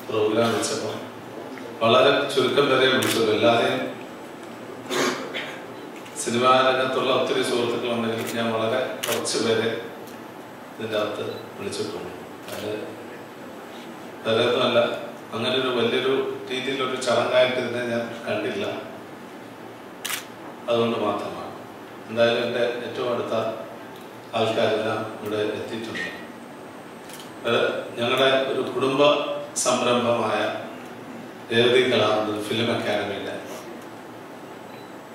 Programme വെച്ചപ്പോൾ വളരെ ചുരുക്കം പേരെ വിളിച്ചുള്ളൂ. എല്ലാവരെയും സിനിമാ രംഗത്തുള്ള ഒത്തിരി സുഹൃത്തുക്കളുണ്ടെങ്കിൽ ഞാൻ വളരെ കുറച്ച് പേരെ ഇതിൻ്റെ അകത്ത് വിളിച്ചിട്ടുണ്ട്. അത് വേറെ ഒന്നുമല്ല, അങ്ങനെ ഒരു വലിയൊരു രീതിയിലൊരു ചടങ്ങായിട്ട് ഇതിനെ ഞാൻ കണ്ടില്ല. അതുകൊണ്ട് മാത്രമാണ്. എന്തായാലും എൻ്റെ ഏറ്റവും അടുത്ത ആൾക്കാരെല്ലാം ഇവിടെ എത്തിയിട്ടുണ്ട്. ഞങ്ങളുടെ ഒരു കുടുംബ സംരംഭമായ രേവതി കലാമന്ദിർ ഫിലിം അക്കാദമിയുടെ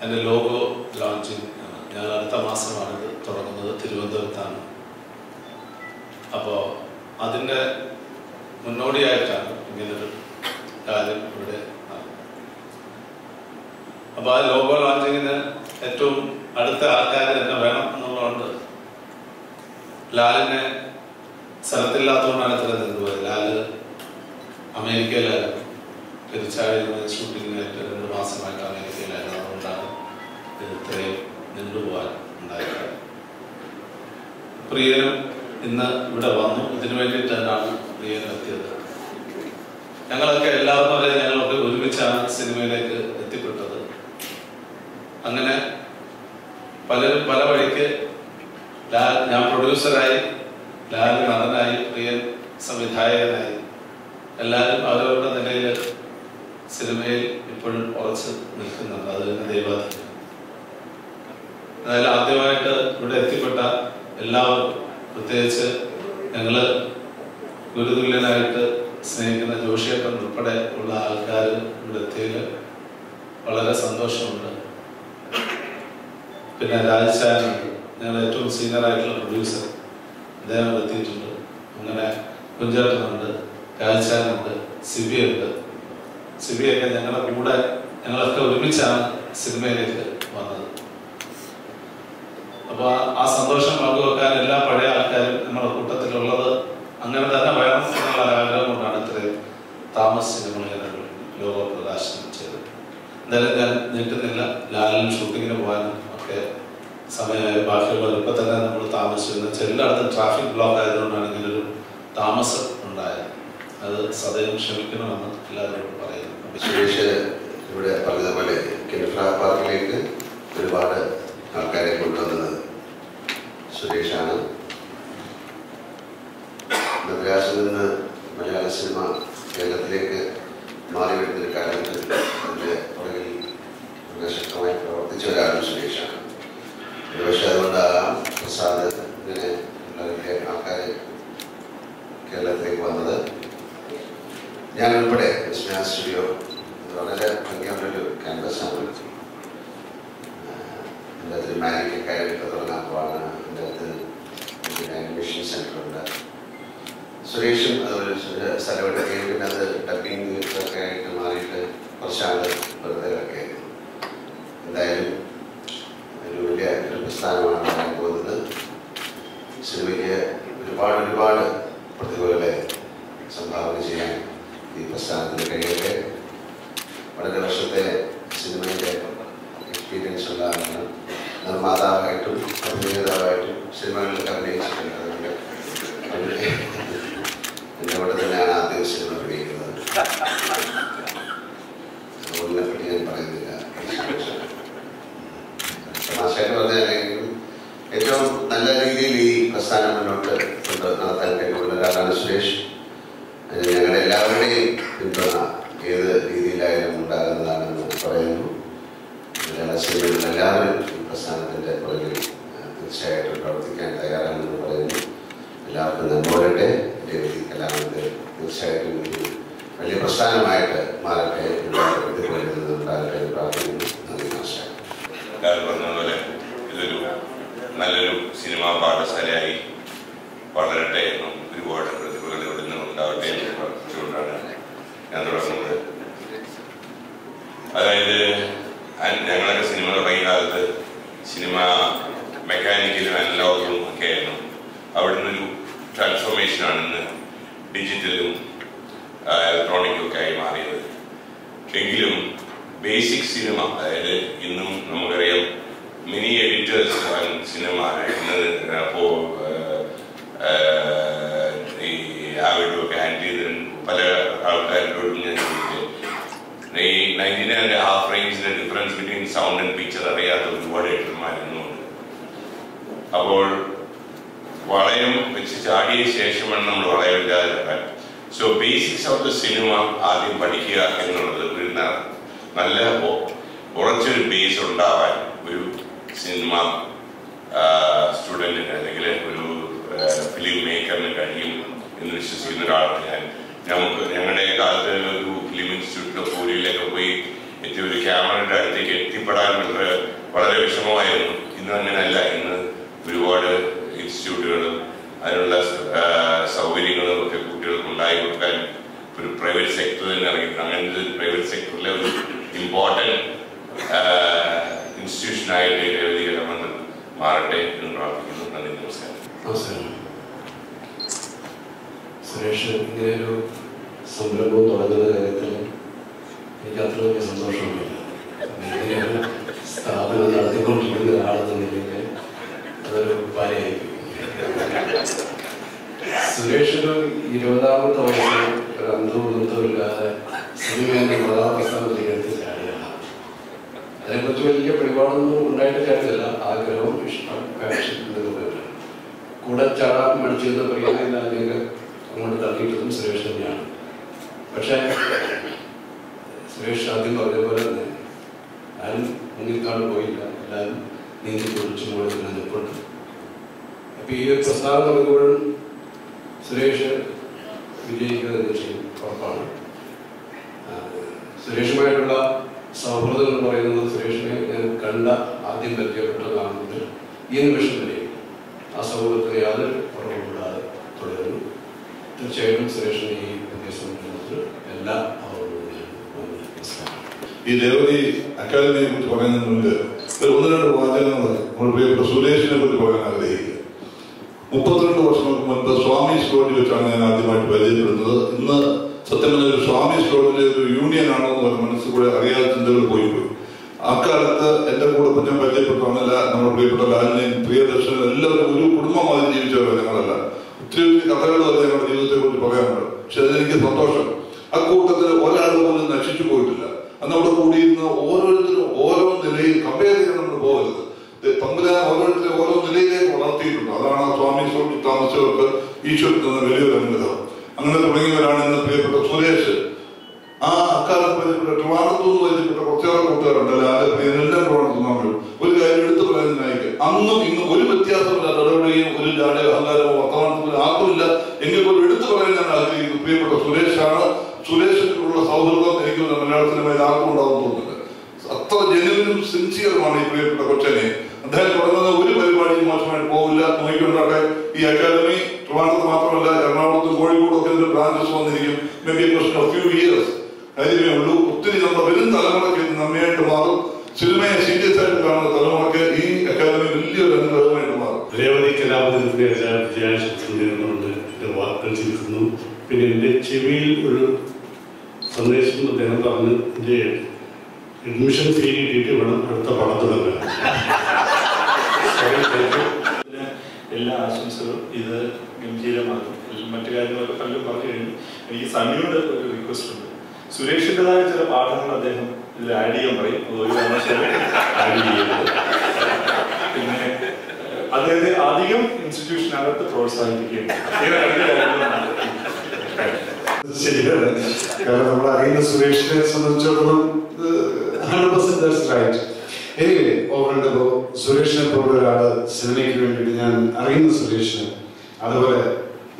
എൻ്റെ ലോഗോ ലോഞ്ചിങ് ആണ്. ഞങ്ങൾ അടുത്ത മാസമാണ് ഇത് തുടങ്ങുന്നത്. തിരുവനന്തപുരത്താണ്. അപ്പോൾ അതിൻ്റെ മുന്നോടിയായിട്ടാണ് ഇങ്ങനൊരു കാര്യം ഇവിടെ. അപ്പോൾ ആ ലോഗോ ലോഞ്ചിങ്ങിന് ഏറ്റവും അടുത്ത ആൾക്കാർ തന്നെ വേണം എന്നുള്ളതുകൊണ്ട് ലാലിനെ സ്ഥലത്തില്ലാത്തതുകൊണ്ടാണ് ഇത്ര നിന്നുപോയത്. ലാല് അമേരിക്കയിലായിരുന്നു. പെരിച്ചാഴിയുമായി ഷൂട്ടിങ്ങിനായിട്ട് 2 മാസമായിട്ട് അമേരിക്കയിലായിരുന്നു. അതുകൊണ്ടാണ് ഇത് ഇത്രയും നിന്നുപോകാൻ ഉണ്ടായത്. പ്രിയനും ഇന്ന് ഇവിടെ വന്നു. ഇതിനു വേണ്ടിയിട്ട് തന്നെയാണ് പ്രിയനും എത്തിയത്. ഞങ്ങളൊക്കെ എല്ലാവരും വരെ ഞങ്ങളൊക്കെ ഒരുമിച്ചാണ് സിനിമയിലേക്ക് എത്തിപ്പെട്ടത്. അങ്ങനെ പലരും പല വഴിക്ക് ഞാൻ പ്രൊഡ്യൂസറായി, ലാൽ നടനായി, പ്രിയൻ സംവിധായകനായി, എല്ലാവരും അവരവരുടെ നിലയിൽ സിനിമയിൽ ഇപ്പോഴും ഉറച്ച് നിൽക്കുന്നുണ്ട്. അത് തന്നെ ദൈവാധീനം. അതായത് ആദ്യമായിട്ട് ഇവിടെ എത്തിപ്പെട്ട എല്ലാവർക്കും, പ്രത്യേകിച്ച് ഞങ്ങള് ഗുരുതുല്യനായിട്ട് സ്നേഹിക്കുന്ന ജോഷിയേട്ടൻ ഉൾപ്പെടെ ഉള്ള ആൾക്കാർ ഇവിടെ എത്തിയതിൽ വളരെ സന്തോഷമുണ്ട്. പിന്നെ രാജശാനുണ്ട്, ഞങ്ങളുടെ ഏറ്റവും സീനിയറായിട്ടുള്ള പ്രൊഡ്യൂസർ, അദ്ദേഹം എത്തിയിട്ടുണ്ട്. അങ്ങനെ കുഞ്ചേട്ടനുണ്ട്, രാജശാനുണ്ട്, സിബിയുണ്ട്. സിബിയൊക്കെ ഞങ്ങളുടെ കൂടെ ഞങ്ങളൊക്കെ ഒരുമിച്ചാണ് സിനിമയിലേക്ക് വന്നത്. അപ്പോൾ ആ സന്തോഷം പങ്കുവെക്കാൻ എല്ലാ പഴയ ആൾക്കാരും നമ്മുടെ കൂട്ടത്തിലുള്ളത് അങ്ങനെ തന്നെ വേണം എന്നുള്ള ആഗ്രഹം കൊണ്ടാണ് ഇത്രയും താമസിച്ച് നമ്മൾ ലോഗോ പ്രകാശനം ചെയ്തത്. എന്തായാലും ഞാൻ നീട്ടുന്നില്ല. ലാലിനും ഷൂട്ടിങ്ങിന് പോകാനും ഒക്കെ സമയമായി. ബാക്കിയുള്ളവർ ഇപ്പം തന്നെ നമ്മൾ താമസിച്ചിരുന്നു. എല്ലായിടത്തും ട്രാഫിക് ബ്ലോക്ക് ആയതുകൊണ്ടാണ് ഇങ്ങനൊരു താമസം ഉണ്ടായത്. അത് സദയം ക്ഷമിക്കണമെന്ന് എല്ലാവരോടും പറയുന്നു. സുരേഷ് ഇവിടെ പറഞ്ഞതുപോലെ കിൻഫ്ര പാർക്കിലേക്ക് ഒരുപാട് ആൾക്കാരെ കൊണ്ടുവന്നത് സുരേഷാണ്. മദ്രാസിൽ നിന്ന് മലയാള സിനിമ കേരളത്തിലേക്ക് മാറി വരുന്നൊരു കാലഘട്ടത്തിൽ അതിൻ്റെ പുറകിൽ വളരെ ശക്തമായി പ്രവർത്തിച്ച ഒരാളും സുരേഷാണ്. ഒരുപക്ഷെ അതുകൊണ്ടാകാം പ്രസാദ് ഇങ്ങനെ വളരെ ആൾക്കാർ കേരളത്തിലേക്ക് വന്നത്. ഞാൻ ഉൾപ്പെടെ വിസ്മയ സ്റ്റുഡിയോ വളരെ ഭംഗിയുള്ളൊരു ക്യാമ്പസാണ്. എൻ്റെ അകത്ത് മാജിക് അക്കാദമി തുടങ്ങാൻ പോവാണ്. എൻ്റെ അകത്ത് ആനിമേഷൻ സെൻ്ററുണ്ട്. സുരേഷും അതുപോലെ സ്ഥലമെടുക്കുകയും പിന്നെ അത് ഡബിങ് ഒക്കെ ആയിട്ട് മാറിയിട്ട് കുറച്ചാൾ വെറുതെ ഒക്കെ. എന്തായാലും ഒരു വലിയ ഒരു പ്രസ്ഥാനമാണ് പറയാൻ പോകുന്നത്. സിനിമയ്ക്ക് ഒരുപാട് പ്രതിഭകളെ സംഭാവന ചെയ്യാൻ ഈ പ്രസ്ഥാനത്തിന് കഴിയട്ടെ. വളരെ വർഷത്തെ സിനിമയിലെ എക്സ്പീരിയൻസ് ഉള്ള ആളാണ്. നിർമ്മാതാവായിട്ടും അഭിനേതാവായിട്ടും സിനിമകളിലൊക്കെ അഭിനയിച്ചിട്ടുണ്ട്. അതുകൊണ്ട് എൻ്റെ ഇവിടെ തന്നെയാണ് ആദ്യം സിനിമ അഭിനയിക്കുന്നത്. അതിനെപ്പറ്റി ഞാൻ പറയുന്നില്ല. തമാശയായിട്ട് പറഞ്ഞാലെങ്കിലും ഏറ്റവും നല്ല രീതിയിൽ ഈ പ്രസ്ഥാനം മുന്നോട്ട് നടത്താൻ കഴിവുള്ള ഒരാളാണ് സുരേഷ്. ഞങ്ങളുടെ എല്ലാവരുടെയും പിന്തുണ ഏത് രീതിയിലായാലും ഉണ്ടാകുന്നതാണെന്ന് പറയുന്നു. മലയാള സിനിമയിൽ എല്ലാവരും ഈ പ്രസ്ഥാനത്തിൻ്റെ പുറകിൽ തീർച്ചയായിട്ടും പ്രവർത്തിക്കാൻ തയ്യാറാണെന്ന് പറയുന്നു. എല്ലാവർക്കും നന്മോരട്ടെ. രേവതി കലാമന്ദിർ തീർച്ചയായിട്ടും ഒരു വലിയ പ്രസ്ഥാനമായിട്ട് മാറട്ടെ, ഉണ്ടാകട്ടെ എന്ന് പ്രാർത്ഥിക്കുന്നു. നന്ദി. നമസ്കാരം. പറഞ്ഞതുപോലെ ഇതൊരു നല്ലൊരു സിനിമാ പാഠശാലയായി വളരട്ടെ എന്നും ഒരുപാട് പ്രതിഭകൾ ഇവിടെ നിന്ന് ഉണ്ടാവട്ടെ എന്ന് പ്രാർത്ഥിച്ചുകൊണ്ടാണ് ഞാൻ തുടങ്ങുന്നത്. അതായത് ഞങ്ങളൊക്കെ സിനിമ തുടങ്ങിയ കാലത്ത് സിനിമ മെക്കാനിക്കലും അനലോഗും ഒക്കെ ആയിരുന്നു. അവിടെ നിന്നൊരു ട്രാൻസ്ഫോർമേഷനാണ് ഇന്ന് ഡിജിറ്റലും ഇലക്ട്രോണിക്കും ഒക്കെ ആയി മാറിയത്. എങ്കിലും ബേസിക് സിനിമ, അതായത് ഇന്നും നമുക്കറിയാം മിനി എഡിറ്റേഴ്സ് സിനിമ അപ്പോൾ ഈ ആവിഡും ഒക്കെ ഹാൻഡിൽ ചെയ്ത് പല ആൾക്കാരോടും ഞാൻ ചോദിച്ചത്, ഈ 19.5 റേഞ്ചിന്റെ difference between sound and picture അറിയാത്ത ഒരുപാട് എഡിറ്റർമാരുന്നുണ്ട്. അപ്പോൾ വളയം വെച്ച് ചാടിയ ശേഷമാണ് നമ്മൾ വളയമില്ലാതെ. So basics of the cinema ആദ്യം പഠിക്കുക എന്നുള്ളത് ഒരു നല്ല ഉറച്ചൊരു ബേസ് ഉണ്ടാവാൻ ഒരു സിനിമ സ്റ്റുഡൻറ്റിന് അല്ലെങ്കിൽ ഒരു ഫിലിം മേക്കറിന് കഴിയും എന്ന് വിശ്വസിക്കുന്ന ഒരാളാണ് ഞാൻ. ഞങ്ങളുടെ കാലത്ത് ഒരു ഫിലിം ഇൻസ്റ്റിറ്റ്യൂട്ടിലോ പൂരിയിലൊക്കെ പോയി ഒരു ക്യാമറയുടെ അടുത്തേക്ക് എത്തിപ്പെടാൻ വളരെ വിഷമമായിരുന്നു. ഇന്ന് അങ്ങനെയല്ല. ഇന്ന് ഒരുപാട് ഇൻസ്റ്റിറ്റ്യൂട്ടുകളും അതിനുള്ള സൗകര്യങ്ങളും ഒക്കെ കുട്ടികൾക്ക് ഉണ്ടായി കൊടുക്കാൻ ഒരു പ്രൈവറ്റ് സെക്ടർ തന്നെ ഇറങ്ങിയിട്ടുണ്ട്. അങ്ങനത്തെ ഒരു പ്രൈവറ്റ് സെക്ടറിലെ ഒരു ഇമ്പോർട്ടൻറ്റ് ഇൻസ്റ്റിറ്റ്യൂഷനായിട്ട് രേവതികരമെന്ന് മാറട്ടെ എന്ന് പ്രാർത്ഥിക്കുന്നു. നന്ദി, നമസ്കാരം. നമസ്കാരം. സുരേഷ് ഇങ്ങനെ ഒരു സംരംഭം തുടങ്ങുന്ന കാര്യത്തിൽ എനിക്ക് അത്ര വലിയ സന്തോഷമൊന്നുമില്ല. ഇങ്ങനെയൊരു സ്ഥാപനം നടത്തിക്കൊണ്ടിരിക്കുന്ന ഒരാളെന്ന നിലയിൽ അതൊരു ഭാര്യയായിരിക്കും. സുരേഷ് ഒരു 20ാമത്തെ വയസ്സിൽ ഒരു അന്തമില്ലാതെ സിനിമയുടെ മഹാപ്രസ്ഥാനത്തിലേക്ക് എടുത്ത് ചാടിയാണ്. അതിനെക്കുറിച്ച് വലിയ പരിപാടൊന്നും ഉണ്ടായിട്ട് കാര്യമില്ല. ആഗ്രഹവും ഇഷ്ടം കാഴ്ച കൂടെ ചാടാൻ മടിച്ചിരുന്ന പ്രിയനായിലേക്ക് അങ്ങോട്ട് തള്ളിയിട്ടതും സുരേഷ് തന്നെയാണ്. പക്ഷേ സുരേഷ് ആദ്യം പറഞ്ഞ പോലെ തന്നെ ആരും മുന്നിൽക്കാട് പോയില്ല, എല്ലാവരും നീന്തി കുറിച്ചും കൂടെ തന്നെ നിൽപ്പുണ്ട്. അപ്പം ഈ ഒരു പ്രസ്ഥാനം തുടങ്ങുമ്പോഴും സുരേഷ് വിജയിക്കുക തന്നെ ചെയ്യും, ഉറപ്പാണ്. സുരേഷുമായിട്ടുള്ള സൗഹൃദം എന്ന് പറയുന്നത് സുരേഷിനെ ഞാൻ കണ്ട ആദ്യം പരിചയപ്പെട്ടതാണെങ്കിൽ ഈ നിമിഷം വരെയും ആ സൗഹൃദത്തിന് യാതൊരു കുറവും കൂടാതെ തുടരുന്നു. തീർച്ചയായിട്ടും സുരേഷിന് ഈ സംബന്ധിച്ച് എല്ലാ ഈ രേവതി അക്കാദമിയെ കുറിച്ച് പറയുന്നതിന് മുൻപ് ഒരു 1-2 വാചകങ്ങൾ നമ്മൾ പ്രിയപ്പെട്ട സുരേഷിനെ കുറിച്ച് പറയാൻ ആഗ്രഹിക്കുക. 32 വർഷങ്ങൾക്ക് മുൻപ് സ്വാമീസ് ലോഡ്ജിൽ വെച്ചാണ് ഞാൻ ആദ്യമായിട്ട് പരിചയപ്പെടുന്നത്. ഇന്ന് സത്യം പറഞ്ഞ ഒരു സ്വാമീസ് ലോഡ്ജിലെ ഒരു യൂണിയൻ ആണോ എന്ന് പറഞ്ഞ മനസ്സിൽ കൂടെ അറിയാതെ ചിന്തകൾ പോയി. അക്കാലത്ത് എന്റെ കൂടെ ഞാൻ പരിചയപ്പെട്ടവന്നല്ല, നമ്മുടെ പ്രിയപ്പെട്ട ലാലിനെയും പ്രിയദർശനും എല്ലാവരും ഒരു കുടുംബമായി ജീവിച്ചവരല്ല ഞങ്ങളല്ല. ഒത്തിരി കഥകൾ വരെ ഞങ്ങളുടെ ജീവിതത്തെ കുറിച്ച് പറയാനുണ്ട്. പക്ഷെ അതിലെനിക്ക് സന്തോഷം, അക്കൂട്ടത്തിൽ ഒരാൾ പോലും നശിച്ചു പോയിട്ടില്ല. അന്ന് അവിടെ കൂടിയിരുന്ന ഓരോരുത്തരും ഓരോ നിലയിൽ കമ്പയർ ചെയ്യാൻ നമ്മൾ പോകരുത്. തമ്പുരാൻ ഓരോരുത്തരും ഓരോ നിലയിലേക്ക് വളർത്തിയിട്ടുണ്ട്. അതാണ് ആ സ്വാമീസ് താമസിച്ചവർക്ക് ഈശ്വരൻ തന്ന വലിയൊരു അനുഗ്രഹം. അങ്ങനെ തുടങ്ങിയവരാണ് ഇന്ന് പ്രിയപ്പെട്ട സുരേഷ്. ആ അക്കാലത്ത് പരിചയപ്പെട്ട ട്രിവാൻഡ്രത്തുനിന്ന് പരിചയപ്പെട്ട കുറച്ചേറെ കൂട്ടുകാരുണ്ടല്ലോ, എല്ലാം ട്രിവാൻഡ്രത്തുനിന്ന്. ഒരു കാര്യം എടുത്തു പറയുന്നതിനായിട്ട് അന്നും ഇന്നും ഒരു വ്യത്യാസമില്ല. ഇടപെടുകയും ഒരു ജാതി അഹങ്കാരമോ വർത്തമാനത്തിലോ ആർക്കുമില്ല. എങ്കിൽ പോലും എടുത്തു പറയാൻ ഞാൻ ആഗ്രഹിക്കുന്നു പ്രിയപ്പെട്ട സുരേഷാണ്. സുരേഷിനുള്ള സൗഹൃദം എനിക്ക് മലയാള സിനിമയിൽ ആർക്കും ഉണ്ടാവും തോന്നുന്നില്ല. അത്ര ജനുവിനും സിൻസിയറുമാണ് ഈ പ്രിയപ്പെട്ട കൊച്ചനെ. അദ്ദേഹം തുടങ്ങുന്ന ഒരു പരിപാടിയും മോശമായിട്ട് പോകില്ല. നോക്കിക്കൊണ്ടാട്ടെ, ഈ അക്കാദമി ട്രിവാൻഡ്രത്ത് മാത്രമല്ല എറണാകുളത്തും കോഴിക്കോടും ഒക്കെ ഇതിന്റെ ബ്രാഞ്ചസ് വന്നിരിക്കും. May be question of few years കാര്യമേ ഉള്ളൂ. ഒത്തിരി നമ്മുടെ വരും തലമുറയ്ക്ക് നമ്മയായിട്ട് മാറും. സിനിമയെ സീരിയസ് ആയിട്ട് കാണുന്ന തലമുറയ്ക്ക് ഈ അക്കാദമി വലിയൊരു അനുഗ്രഹമായിട്ട് മാറും. രേവതി കലാപതിന്റെ വിജയാശംസിച്ചുകൊണ്ട് എന്റെ വാക്കുകൾ ചിരിക്കുന്നു. പിന്നെ എന്റെ ചെവിയിൽ ഒരു സന്ദേശം അദ്ദേഹം പറഞ്ഞ് എന്റെ അഡ്മിഷൻ ഫീ കിട്ടിയിട്ട് വേണം അടുത്ത പടം തുടങ്ങാൻ. എല്ലാ ആശംസകളും. ഇത് ഗംഭീരമാകും. മറ്റു കാര്യങ്ങളൊക്കെ പലരും പറഞ്ഞു കഴിഞ്ഞു. എനിക്ക് സണ്ണിയോട് ഒരു റിക്വസ്റ്റ് ഉണ്ട്. സുരേഷിൻ്റെതായ ചില പാഠങ്ങൾ അദ്ദേഹം ഇതിൽ ആഡ് ചെയ്യാൻ പറയും. ഒരു കാരണവശാലും ആഡ് ചെയ്യുന്നത്. പിന്നെ അദ്ദേഹത്തെ അധികം ഇൻസ്റ്റിറ്റ്യൂഷനകത്ത് പ്രോത്സാഹിപ്പിക്കുകയാണ്. ശരിയാണ്. കാരണം നമ്മൾ അറിയുന്ന സുരേഷിനെ സംബന്ധിച്ചിടത്തോളം 100% that's right. Anyway, over and above, സുരേഷിനെ പോലെ ഒരാള് സിനിമയ്ക്ക് വേണ്ടിയിട്ട് ഞാൻ അറിയുന്ന സുരേഷിന് അതുപോലെ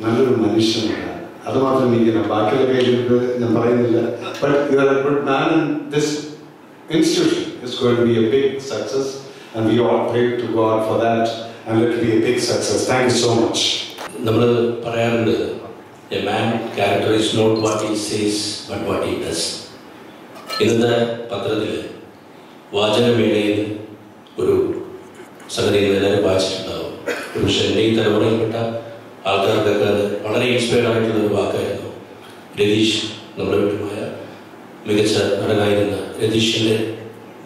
നല്ലൊരു മനുഷ്യനാണ്. അത് മാത്രം എനിക്ക് ബാക്കിയുള്ള കാര്യങ്ങൾക്ക് ഞാൻ പറയുന്നില്ല. But you are a good man and this institution is going to be a big success and we all pray to God for that and let it be a big success. Thank you so much. നമ്മൾ പറയാറുണ്ട്, a man character is not what he says but what he does. ഇന്നത്തെ പത്രത്തിൽ വാചനമേളയിൽ ഒരു സംഗതി എല്ലാവരും വായിച്ചിട്ടുണ്ടാവും. പക്ഷേ എൻ്റെ ഈ തലമുറയിൽപ്പെട്ട ആൾക്കാർക്കൊക്കെ അത് വളരെ ഇൻസ്പയർഡ് ആയിട്ടുള്ള ഒരു വാക്കായിരുന്നു. രതീഷ്, നമ്മുടെ വീട്ടുമായ മികച്ച നടനായിരുന്ന രതീഷിൻ്റെ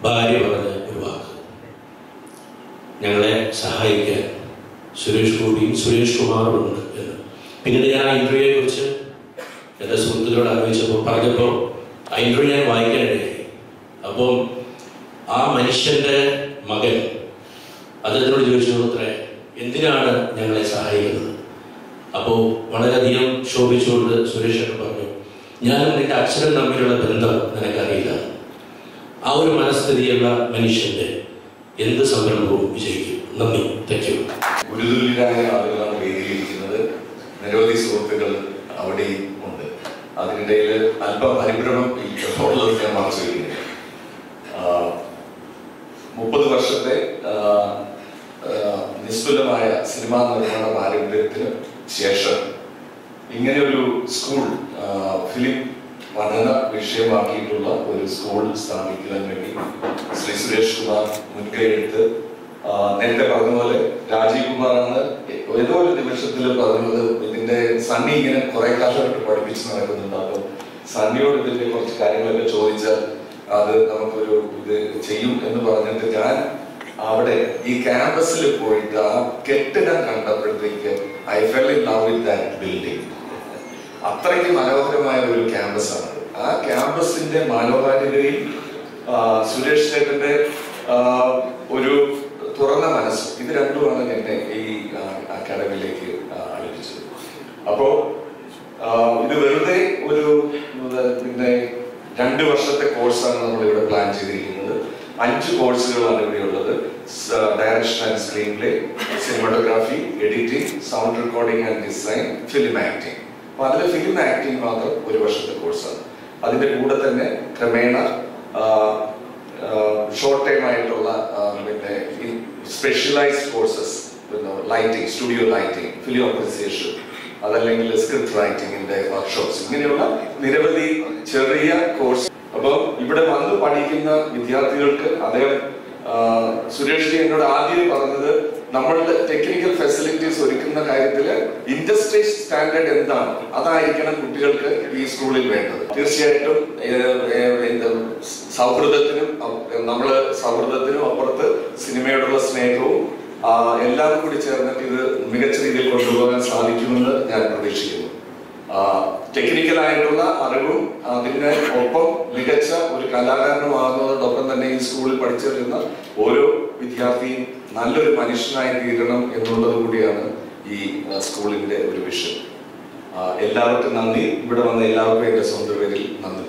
ഭാര്യ പറഞ്ഞ ഒരു വാക്ക്, ഞങ്ങളെ സഹായിക്കാൻ സുരേഷ് ഗോപിയും സുരേഷ് കുമാറും ഉണ്ട് എന്ന്. പിന്നീട് ഞാൻ ആ ഇൻ്റർവ്യൂയെ കുറിച്ച് എൻ്റെ സുഹൃത്തുക്കളോട് ആലോചിച്ചപ്പോൾ പറഞ്ഞപ്പോൾ ആ ഇൻ്റർവ്യൂ ഞാൻ വായിക്കാനിടയായി. അപ്പം ആ മനുഷ്യൻ്റെ മകൻ അദ്ദേഹത്തിനോട് ചോദിച്ചു, അത്രേ എന്തിനാണ് ഞങ്ങളെ സഹായിക്കുന്നത്? അപ്പോൾ വളരെയധികം ശോഭിച്ചുകൊണ്ട് സുരേഷ് പറഞ്ഞു, ഞാനും നിന്റെ അച്ഛനും തമ്മിലുള്ള ബന്ധം നിനക്കറിയില്ല. ആ ഒരു മനസ്ഥിതിയുള്ള മനുഷ്യന്റെ എന്ത് സംരംഭവും വിജയിക്കും. നന്ദി. Thank you. ഗുരുതുല്യരായ ആളുകളാണ് വേദിയിലിരിക്കുന്നത്. നിരവധി സുഹൃത്തുക്കൾ അവിടെയും ഉണ്ട്. അതിനിടയിൽ അല്പം പരിഭ്രമം ഉള്ളത് ഞാൻ മറച്ചു വയ്ക്കുന്നത്. 30 വർഷത്തെ നിസ്തുലമായ സിനിമാ നിർമ്മാണ പാരമ്പര്യത്തിന് ശേഷം ഇങ്ങനെ ഒരു സ്കൂൾ, ഫിലിം പഠന വിഷയമാക്കിയിട്ടുള്ള ഒരു സ്കൂൾ സ്ഥാപിക്കാൻ വേണ്ടി ശ്രീ സുരേഷ് കുമാർ മുൻകൈയെടുത്ത്, നേരത്തെ പറഞ്ഞതുപോലെ രാജീവ് കുമാറാണ് ഏതോ ഒരു നിമിഷത്തിൽ പറഞ്ഞത്, ഇതിന്റെ സണ്ണി ഇങ്ങനെ കുറെ കാലമായിട്ട് പഠിപ്പിച്ച് നടക്കുന്നുണ്ട്. അപ്പം സണ്ണിയോട് ഇതിന്റെ കുറച്ച് കാര്യങ്ങളൊക്കെ ചോദിച്ചാൽ അത് നമുക്കൊരു ഇത് ചെയ്യും എന്ന് പറഞ്ഞിട്ട് ഞാൻ അവിടെ ഈ ക്യാമ്പസിൽ പോയിട്ട് ആ കെട്ടിടം കണ്ടപ്പോഴത്തേക്ക് I fell in love with that building. അത്രയ്ക്ക് മനോഹരമായ ഒരു ക്യാമ്പസാണ്. ആ ക്യാമ്പസിന്റെ മനോഹാരിതയും സുരേഷ് ചേട്ടന്റെ ഒരു തുറന്ന മനസ്സും, ഇത് രണ്ടുമാണ് എന്നെ ഈ അക്കാഡമിയിലേക്ക് അടുപ്പിച്ചത്. അപ്പോ ഇത് വെറുതെ ഒരു പിന്നെ 2 വർഷത്തെ കോഴ്സാണ് നമ്മൾ ഇവിടെ പ്ലാൻ ചെയ്തിരിക്കുന്നത്. 5 കോഴ്സുകളാണ് ഇവിടെ ഉള്ളത്. Direction and screen play, cinematography, editing, sound recording and design, film acting. അപ്പൊ അതിൽ ഫിലിം ആക്ടിംഗ് മാത്രം 1 വർഷത്തെ കോഴ്സാണ്. അതിന്റെ കൂടെ തന്നെ ക്രമേണ ഷോർട്ട് ടൈം ആയിട്ടുള്ള പിന്നെ specialised courses, lighting, studio lighting, film appreciation, അതല്ലെങ്കിൽ സ്ക്രിപ്റ്റ് റൈറ്റിംഗിന്റെ വർക്ക്ഷോപ്സ്, ഇങ്ങനെയുള്ള നിരവധി ചെറിയ കോഴ്സ്. അപ്പോൾ ഇവിടെ വന്ന് പഠിക്കുന്ന വിദ്യാർത്ഥികൾക്ക് അദ്ദേഹം സുരേഷ് ജി എന്നോട് ആദ്യം പറഞ്ഞത്, നമ്മളുടെ ടെക്നിക്കൽ ഫെസിലിറ്റീസ് ഒരുക്കുന്ന കാര്യത്തിൽ ഇൻഡസ്ട്രി സ്റ്റാൻഡേർഡ് എന്താണ്, അതായിരിക്കണം കുട്ടികൾക്ക് ഈ സ്കൂളിൽ വേണ്ടത്. തീർച്ചയായിട്ടും സൗഹൃദത്തിനും അപ്പുറത്ത് സിനിമയോടുള്ള സ്നേഹവും എല്ലാം കൂടി ചേർന്നിട്ട് ഇത് മികച്ച രീതിയിൽ കൊണ്ടുപോകാൻ സാധിക്കുമെന്ന് ഞാൻ പ്രതീക്ഷിക്കുന്നു. ടെക്നിക്കലായിട്ടുള്ള അറിവും അതിന് ഒപ്പം മികച്ച ഒരു കലാകാരനുമാകുന്നതോടൊപ്പം തന്നെ ഈ സ്കൂളിൽ പഠിച്ചു വരുന്ന ഓരോ വിദ്യാർത്ഥിയും നല്ലൊരു മനുഷ്യനായി തീരണം എന്നുള്ളത് കൂടിയാണ് ഈ സ്കൂളിന്റെ ഒരു വിഷൻ. എല്ലാവർക്കും നന്ദി. ഇവിടെ വന്ന എല്ലാവർക്കും എന്റെ സ്വന്തം പേരിൽ നന്ദി.